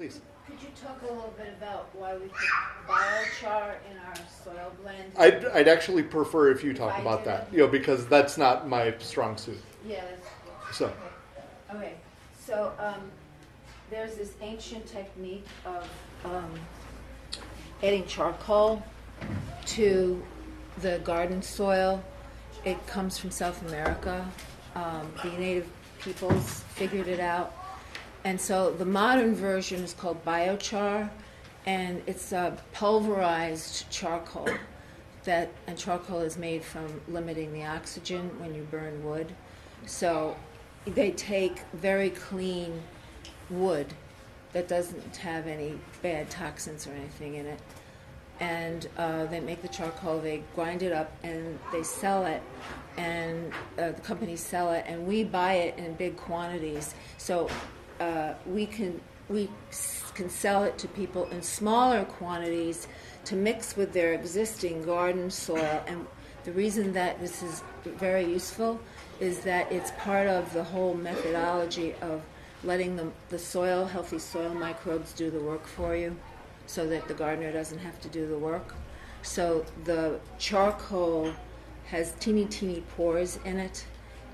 Please. Could you talk a little bit about why we put biochar in our soil blend? I'd actually prefer if you talk I about did that, it. because that's not my strong suit. Yeah. So, Okay. So there's this ancient technique of adding charcoal to the garden soil. It comes from South America. The native peoples figured it out. And so the modern version is called biochar, and it's a pulverized charcoal. And charcoal is made from limiting the oxygen when you burn wood. So they take very clean wood that doesn't have any bad toxins or anything in it, and they make the charcoal, they grind it up, and they sell it, and the companies sell it, and we buy it in big quantities. So we can sell it to people in smaller quantities to mix with their existing garden soil. And the reason that this is very useful is that it's part of the whole methodology of letting the soil, healthy soil microbes do the work for you, so that the gardener doesn't have to do the work. So the charcoal has teeny pores in it,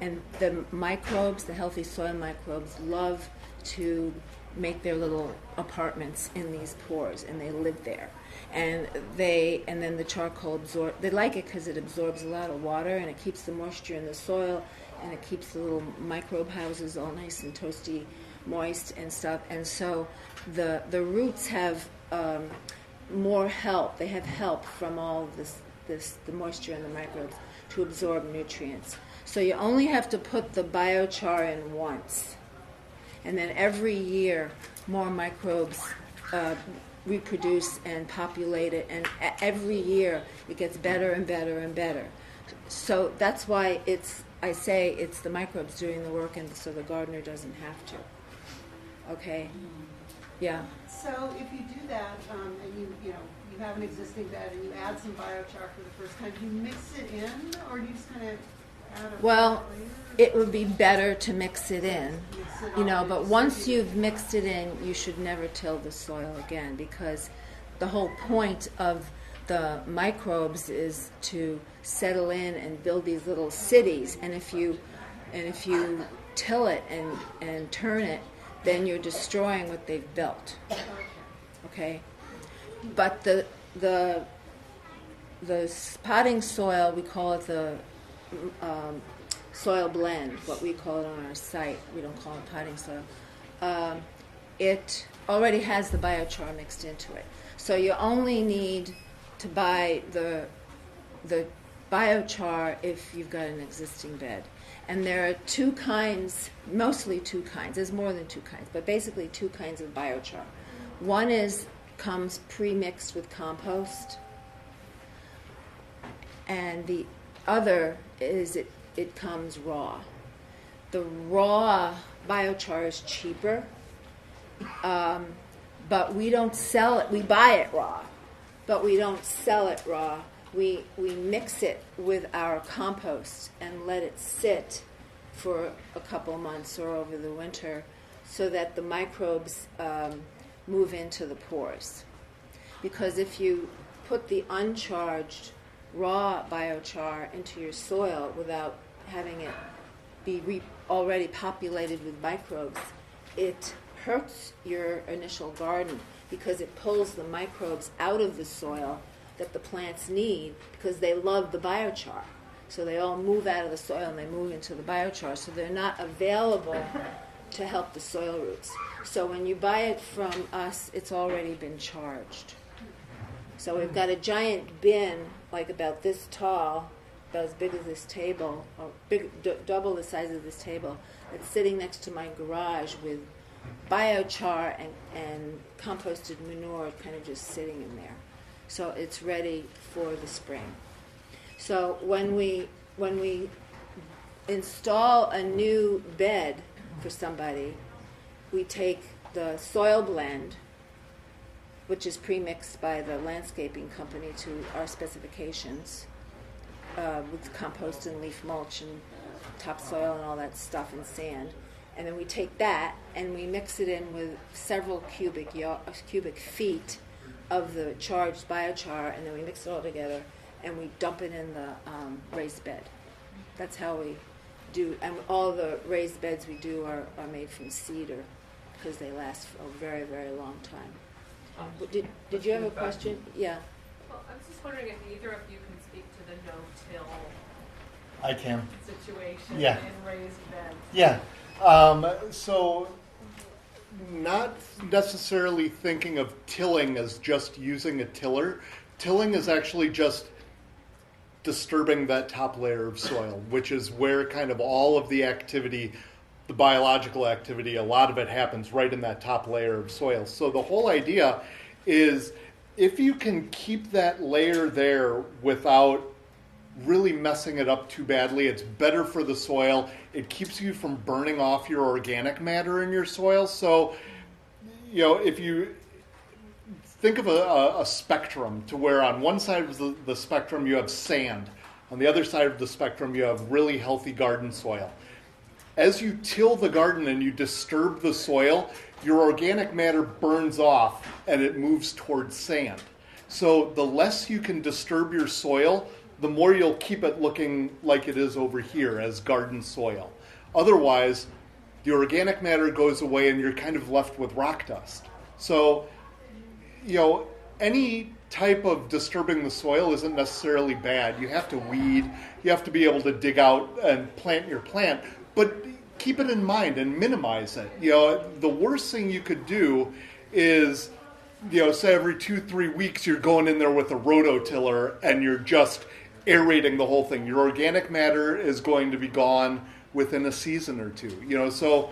and the microbes, the healthy soil microbes, love to make their little apartments in these pores, and they live there. And then the charcoal they like it because it absorbs a lot of water, and it keeps the moisture in the soil, and it keeps the little microbe houses all nice and toasty, moist and stuff. And so the roots have more help. They have help from all of the moisture and the microbes to absorb nutrients. So you only have to put the biochar in once, and then every year more microbes reproduce and populate it, and every year it gets better and better and better. So that's why I say it's the microbes doing the work, and so the gardener doesn't have to. Okay? Yeah. So if you do that, and you have an existing bed and you add some biochar for the first time, do you mix it in, or do you just kind of add it? Well, it would be better to mix it in, but once you've mixed it in, you should never till the soil again, because the whole point of the microbes is to settle in and build these little cities. And if you till it and turn it, then you're destroying what they've built. Okay? But the potting soil, we call it the soil blend, what we call it on our site. We don't call it potting soil. It already has the biochar mixed into it. So you only need to buy the biochar if you've got an existing bed. And there are two kinds, mostly two kinds. There's more than two kinds, but basically two kinds of biochar. One comes pre-mixed with compost, and the other is it comes raw. The raw biochar is cheaper, but we don't sell it. We buy it raw, but we don't sell it raw. We mix it with our compost and let it sit for a couple months or over the winter, so that the microbes move into the pores. Because if you put the uncharged raw biochar into your soil without having it be already populated with microbes, it hurts your initial garden, because it pulls the microbes out of the soil that the plants need, because they love the biochar. So they all move out of the soil and they move into the biochar, so they're not available to help the soil roots. So when you buy it from us, it's already been charged. So we've got a giant bin, like about this tall, about as big as this table, or double the size of this table, that's sitting next to my garage with biochar and composted manure kind of just sitting in there. So it's ready for the spring. So when we install a new bed for somebody, we take the soil blend, which is pre-mixed by the landscaping company to our specifications, with compost and leaf mulch and topsoil and all that stuff and sand. And then we take that and we mix it in with several cubic feet of the charged biochar, and then we mix it all together and we dump it in the raised bed. That's how we do, and all the raised beds we do are made from cedar because they last for a very, very long time. Did you have a question? Yeah. Well, I was just wondering if either of you can speak to the no-till I can. situation Yeah. in raised beds. Yeah. So, not necessarily thinking of tilling as just using a tiller. Tilling is actually just disturbing that top layer of soil, which is where kind of all of the activity, the biological activity, a lot of it happens right in that top layer of soil. So the whole idea is if you can keep that layer there without really messing it up too badly, it's better for the soil. It keeps you from burning off your organic matter in your soil. So, if you think of a spectrum to where on one side of the spectrum you have sand, on the other side of the spectrum you have really healthy garden soil. As you till the garden and you disturb the soil, your organic matter burns off and it moves towards sand. So the less you can disturb your soil, the more you'll keep it looking like it is over here as garden soil. Otherwise, the organic matter goes away and you're kind of left with rock dust. So, any type of disturbing the soil isn't necessarily bad. You have to weed, you have to be able to dig out and plant your plant, but keep it in mind and minimize it. The worst thing you could do is, say every 2-3 weeks you're going in there with a rototiller and you're just aerating the whole thing. Your organic matter is going to be gone within a season or two. So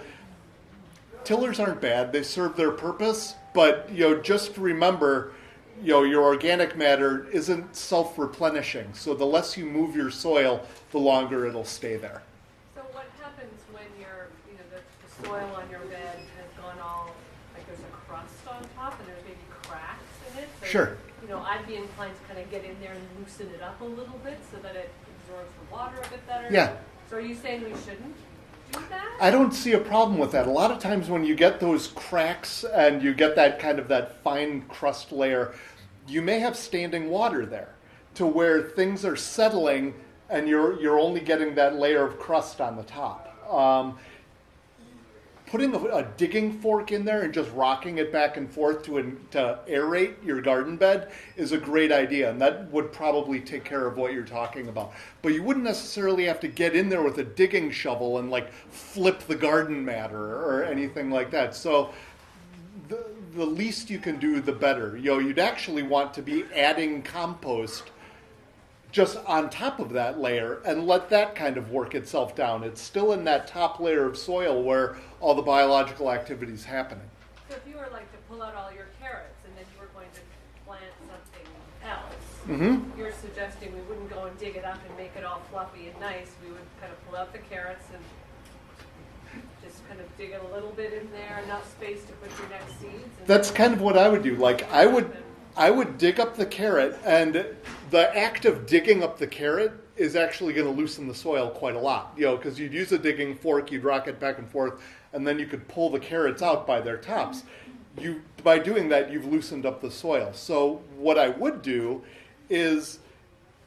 tillers aren't bad. They serve their purpose, but just remember, your organic matter isn't self-replenishing. So the less you move your soil, the longer it'll stay there. So what happens when the soil on your bed has gone all, like there's a crust on top and there's maybe cracks in it? So, Sure. I'd be inclined to kind of get in there and loosen it up a little bit so that it absorbs the water a bit better. Yeah. So are you saying we shouldn't do that? I don't see a problem with that. A lot of times when you get those cracks and you get that kind of that fine crust layer, you may have standing water there to where things are settling and you're only getting that layer of crust on the top. Putting a digging fork in there and just rocking it back and forth to aerate your garden bed is a great idea, and that would probably take care of what you're talking about. But you wouldn't necessarily have to get in there with a digging shovel and flip the garden matter or anything like that. So the least you can do, the better. You'd actually want to be adding compost just on top of that layer and let that kind of work itself down. It's still in that top layer of soil where all the biological activity is happening. So if you were to pull out all your carrots and then you were going to plant something else, you're suggesting we wouldn't go and dig it up and make it all fluffy and nice. We would kind of pull out the carrots and just kind of dig it a little bit in there, enough space to put your next seeds. That's kind of what I would do. I would dig up the carrot, and the act of digging up the carrot is actually going to loosen the soil quite a lot, because you'd use a digging fork, you'd rock it back and forth, and then you could pull the carrots out by their tops. By doing that, you've loosened up the soil. So what I would do is,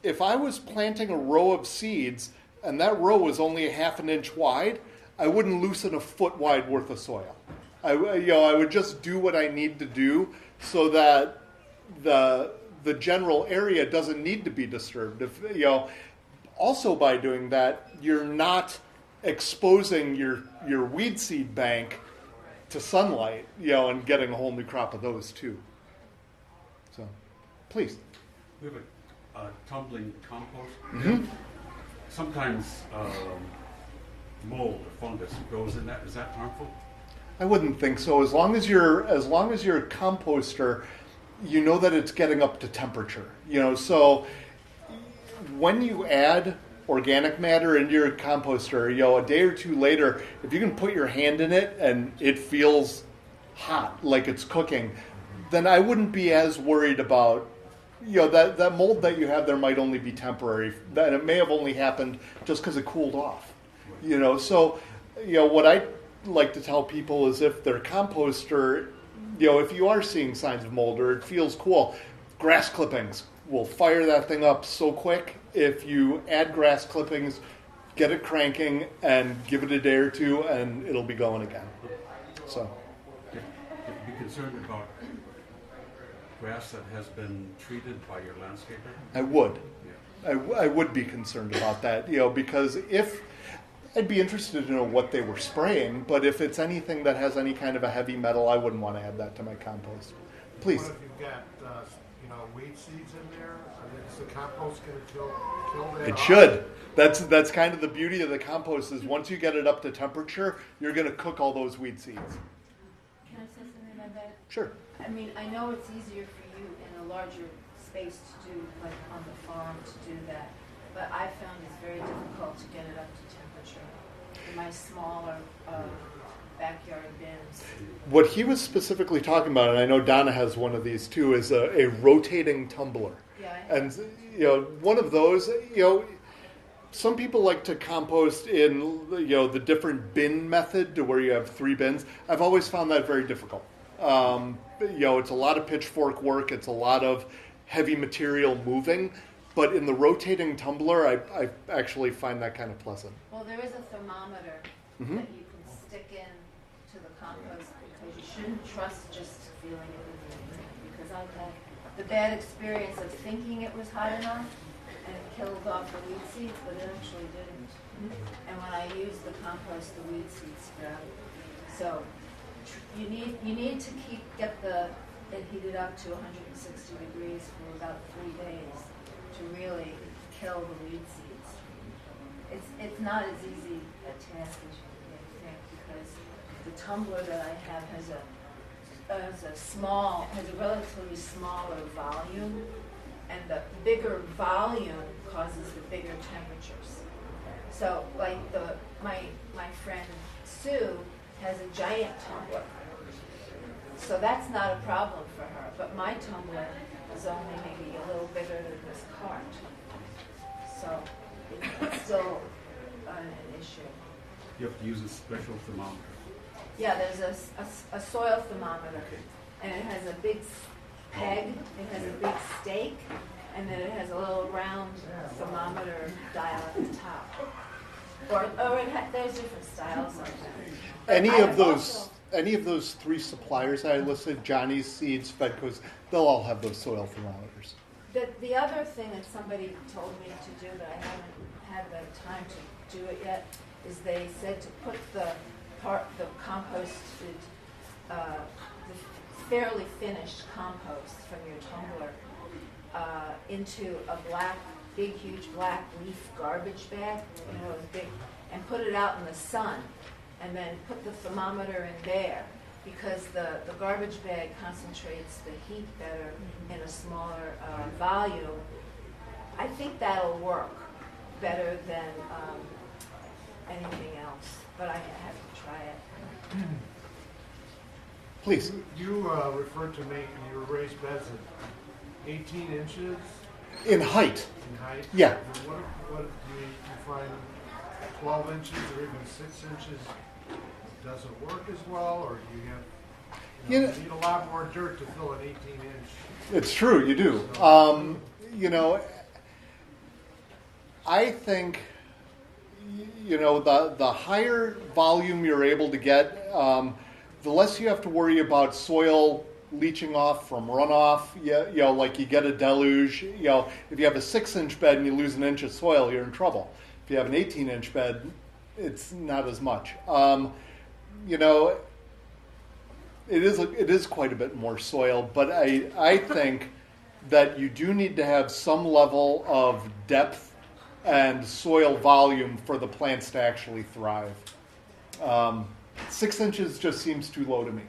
if I was planting a row of seeds, and that row was only a half an inch wide, I wouldn't loosen a foot wide worth of soil. I would just do what I need to do so that the general area doesn't need to be disturbed. Also by doing that, you're not exposing your weed seed bank to sunlight, and getting a whole new crop of those too. So, please. We have a tumbling compost. Mm-hmm. Sometimes mold or fungus grows in that. Is that harmful? I wouldn't think so. As long as you're a composter, you know that it's getting up to temperature. So when you add organic matter into your composter, a day or two later, if you can put your hand in it and it feels hot, like it's cooking, then I wouldn't be as worried about, that mold that you have there might only be temporary. That it may have only happened just because it cooled off. So, what I like to tell people is if their composter, if you are seeing signs of mold or it feels cool, grass clippings will fire that thing up so quick. If you add grass clippings, get it cranking and give it a day or two and it'll be going again. So. Would you be concerned about grass that has been treated by your landscaper? I would. Yeah. I would be concerned about that, because if I'd be interested to know what they were spraying, but if it's anything that has any kind of a heavy metal, I wouldn't want to add that to my compost. Please. What if you've got, weed seeds in there? Is the compost going to kill that It off? should. That's kind of the beauty of the compost is once you get it up to temperature, you're going to cook all those weed seeds. Can I say something about that? Sure. I mean, I know it's easier for you in a larger space to do, like on the farm, to do that, but I found it's very difficult to get it up to temperature in my smaller backyard bins. What he was specifically talking about, and I know Donna has one of these too, is a rotating tumbler. Yeah, I have. And one of those, some people like to compost in the different bin method to where you have 3 bins. I've always found that very difficult. It's a lot of pitchfork work. It's a lot of heavy material moving. But in the rotating tumbler, I actually find that kind of pleasant. Well, there is a thermometer Mhm. that you can stick in to the compost because you shouldn't trust just feeling it with your hand, because I've had the bad experience of thinking it was hot enough and it killed off the weed seeds, but it actually didn't. And when I used the compost, the weed seeds sprouted. So you need to get it heated up to 160 degrees for about 3 days to really kill the weed seeds. It's not as easy a task as you may think, because the tumbler that I have has a relatively smaller volume, and the bigger volume causes the bigger temperatures. So, like my friend Sue has a giant tumbler, so that's not a problem for her. But my tumbler is only maybe a little bigger than this cart, so it's still an issue. You have to use a special thermometer. Yeah, there's a soil thermometer, and it has a big peg, it has a big stake, and then it has a little round thermometer dial at the top. There's different styles of them. Any of those 3 suppliers I listed, Johnny's Seeds, Fedco's, they'll all have those soil thermometers. The other thing that somebody told me to do that I haven't had the time to do it yet is they said to put the composted, the fairly finished compost from your tumbler into a big, huge black leaf garbage bag, big, and put it out in the sun, and then put the thermometer in there, because the garbage bag concentrates the heat better in a smaller volume. I think that'll work better than anything else, but I have to try it. Please. You referred to making your raised beds at 18 inches In height. in height. Yeah. And what do you find 12 inches or even 6 inches doesn't work as well, or do you have you need a lot more dirt to fill an 18-inch? It's true, you do. I think, the higher volume you're able to get, the less you have to worry about soil leaching off from runoff. Like you get a deluge. If you have a 6-inch bed and you lose an inch of soil, you're in trouble. If you have an 18-inch bed, it's not as much. It is quite a bit more soil, but I think that you do need to have some level of depth and soil volume for the plants to actually thrive. 6 inches just seems too low to me.